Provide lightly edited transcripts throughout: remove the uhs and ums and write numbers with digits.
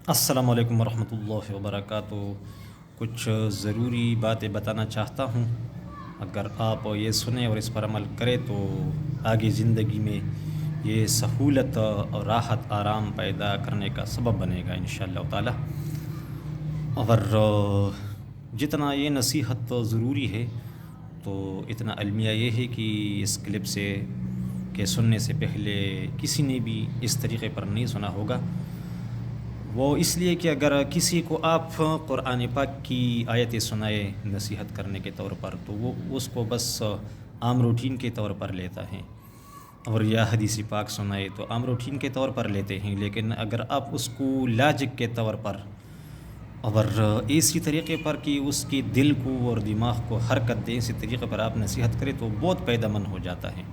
السلام علیکم ورحمۃ اللہ وبرکاتہ۔ کچھ ضروری باتیں بتانا چاہتا ہوں، اگر آپ یہ سنیں اور اس پر عمل کریں تو آگے زندگی میں یہ سہولت اور راحت آرام پیدا کرنے کا سبب بنے گا انشاءاللہ تعالی۔ اور جتنا یہ نصیحت ضروری ہے تو اتنا المیہ یہ ہے کہ اس کلپ سے کہ سننے سے پہلے کسی نے بھی اس طریقے پر نہیں سنا ہوگا، وہ اس لیے کہ اگر کسی کو آپ قرآن پاک کی آیتیں سنائے نصیحت کرنے کے طور پر تو وہ اس کو بس عام روٹین کے طور پر لیتا ہے، اور یا حدیث پاک سنائے تو عام روٹین کے طور پر لیتے ہیں، لیکن اگر آپ اس کو لاجک کے طور پر اور اسی طریقے پر کہ اس کے دل کو اور دماغ کو حرکت دیں، اسی طریقے پر آپ نصیحت کریں تو بہت پیدا مند ہو جاتا ہے۔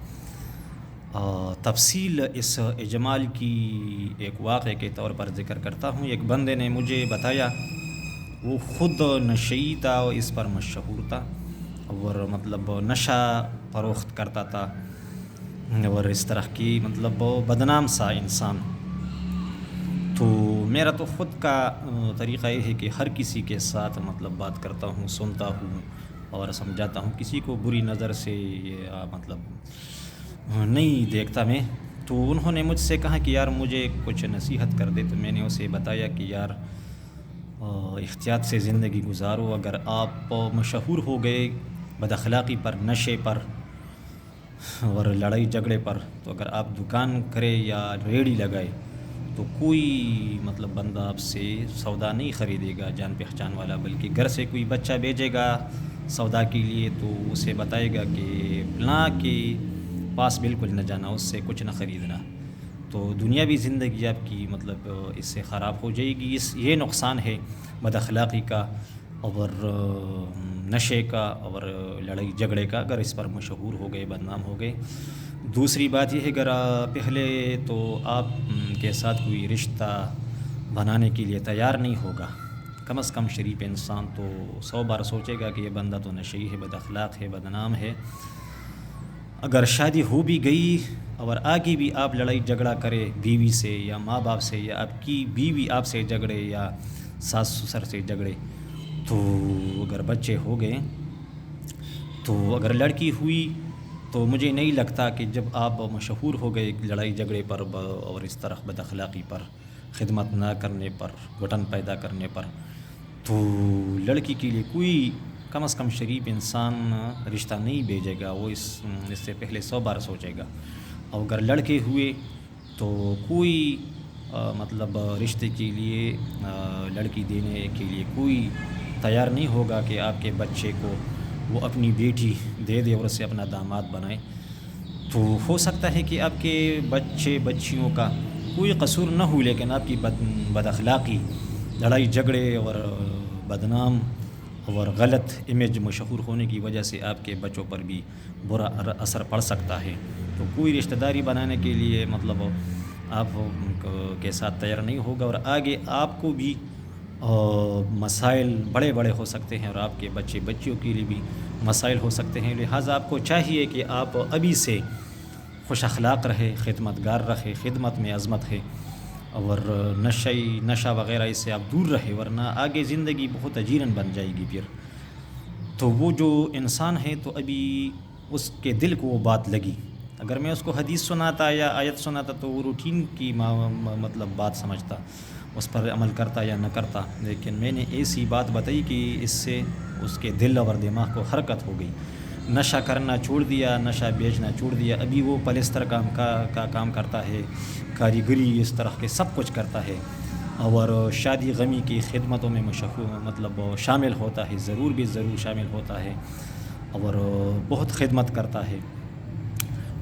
تفصیل اس اجمال کی ایک واقعے کے طور پر ذکر کرتا ہوں۔ ایک بندے نے مجھے بتایا، وہ خود نشئی تھا اور اس پر مشہور تھا، اور مطلب نشہ فروخت کرتا تھا، اور اس طرح کی مطلب بدنام سا انسان۔ تو میرا تو خود کا طریقہ یہ ہے کہ ہر کسی کے ساتھ مطلب بات کرتا ہوں، سنتا ہوں اور سمجھاتا ہوں، کسی کو بری نظر سے مطلب نہیں دیکھتا میں۔ تو انہوں نے مجھ سے کہا کہ یار مجھے کچھ نصیحت کر دے، تو میں نے اسے بتایا کہ یار احتیاط سے زندگی گزارو، اگر آپ مشہور ہو گئے بد اخلاقی پر، نشے پر اور لڑائی جھگڑے پر، تو اگر آپ دکان کرے یا ریڑھی لگائے تو کوئی مطلب بندہ آپ سے سودا نہیں خریدے گا جان پہچان والا، بلکہ گھر سے کوئی بچہ بھیجے گا سودا کے لیے تو اسے بتائے گا کہ فلاں کے پاس بالکل نہ جانا، اس سے کچھ نہ خریدنا۔ تو دنیاوی زندگی آپ کی مطلب اس سے خراب ہو جائے گی۔ یہ نقصان ہے بد اخلاقی کا اور نشے کا اور لڑائی جھگڑے کا، اگر اس پر مشہور ہو گئے، بدنام ہو گئے۔ دوسری بات یہ ہے، اگر پہلے تو آپ کے ساتھ کوئی رشتہ بنانے کے لیے تیار نہیں ہوگا، کم از کم شریف انسان تو 100 بار سوچے گا کہ یہ بندہ تو نشئی ہے، بد اخلاق ہے، بدنام ہے۔ اگر شادی ہو بھی گئی اور آگے بھی آپ لڑائی جھگڑا کرے بیوی سے یا ماں باپ سے، یا آپ کی بیوی آپ سے جھگڑے یا ساس سسر سے جھگڑے، تو اگر بچے ہو گئے، تو اگر لڑکی ہوئی تو مجھے نہیں لگتا کہ جب آپ مشہور ہو گئے لڑائی جھگڑے پر اور اس طرح بد اخلاقی پر، خدمت نہ کرنے پر، گھٹن پیدا کرنے پر، تو لڑکی کے لیے کوئی کم از کم شریف انسان رشتہ نہیں بھیجے گا، وہ اس سے پہلے 100 بار سوچے گا۔ اور اگر لڑکے ہوئے تو کوئی مطلب رشتے کے لیے لڑکی دینے کے لیے کوئی تیار نہیں ہوگا کہ آپ کے بچے کو وہ اپنی بیٹی دے دے اور اسے اپنا داماد بنائے۔ تو ہو سکتا ہے کہ آپ کے بچے بچیوں کا کوئی قصور نہ ہو، لیکن آپ کی بد اخلاقی، لڑائی جھگڑے اور بدنام اور غلط امیج مشہور ہونے کی وجہ سے آپ کے بچوں پر بھی برا اثر پڑ سکتا ہے۔ تو کوئی رشتہ داری بنانے کے لیے مطلب آپ کے ساتھ تیار نہیں ہوگا، اور آگے آپ کو بھی مسائل بڑے بڑے ہو سکتے ہیں، اور آپ کے بچے بچیوں کے لیے بھی مسائل ہو سکتے ہیں۔ لہٰذا آپ کو چاہیے کہ آپ ابھی سے خوش اخلاق رہے، خدمت گار رہے، خدمت میں عظمت ہے، اور نشہ وغیرہ اس سے آپ دور رہے، ورنہ آگے زندگی بہت اجیرن بن جائے گی پھر۔ تو وہ جو انسان ہے تو ابھی اس کے دل کو وہ بات لگی، اگر میں اس کو حدیث سناتا یا آیت سناتا تو وہ روٹین کی مطلب بات سمجھتا، اس پر عمل کرتا یا نہ کرتا، لیکن میں نے ایسی بات بتائی کہ اس سے اس کے دل اور دماغ کو حرکت ہو گئی، نشہ کرنا چھوڑ دیا، نشہ بیچنا چھوڑ دیا، ابھی وہ پلستر کا کام کرتا ہے، کاریگری اس طرح کے سب کچھ کرتا ہے، اور شادی غمی کی خدمتوں میں مطلب شامل ہوتا ہے، ضرور شامل ہوتا ہے، اور بہت خدمت کرتا ہے،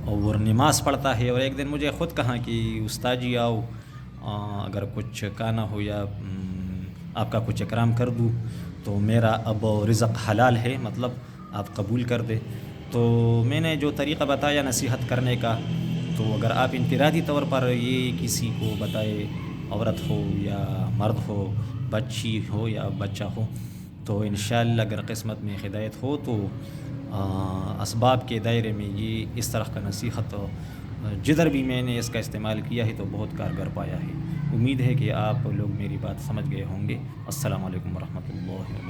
اور نماز پڑھتا ہے۔ اور ایک دن مجھے خود کہا کہ استاد جی آؤ، اگر کچھ کھانا ہو یا آپ کا کچھ اکرام کر دوں، تو میرا اب رزق حلال ہے، مطلب آپ قبول کر دے۔ تو میں نے جو طریقہ بتایا نصیحت کرنے کا، تو اگر آپ انفرادی طور پر یہ کسی کو بتائے، عورت ہو یا مرد ہو، بچی ہو یا بچہ ہو، تو انشاءاللہ اگر قسمت میں ہدایت ہو تو اسباب کے دائرے میں یہ اس طرح کا نصیحت جدھر بھی میں نے اس کا استعمال کیا ہے تو بہت کارگر پایا ہے۔ امید ہے کہ آپ لوگ میری بات سمجھ گئے ہوں گے۔ السلام علیکم ورحمۃ اللہ وبرکاتہ۔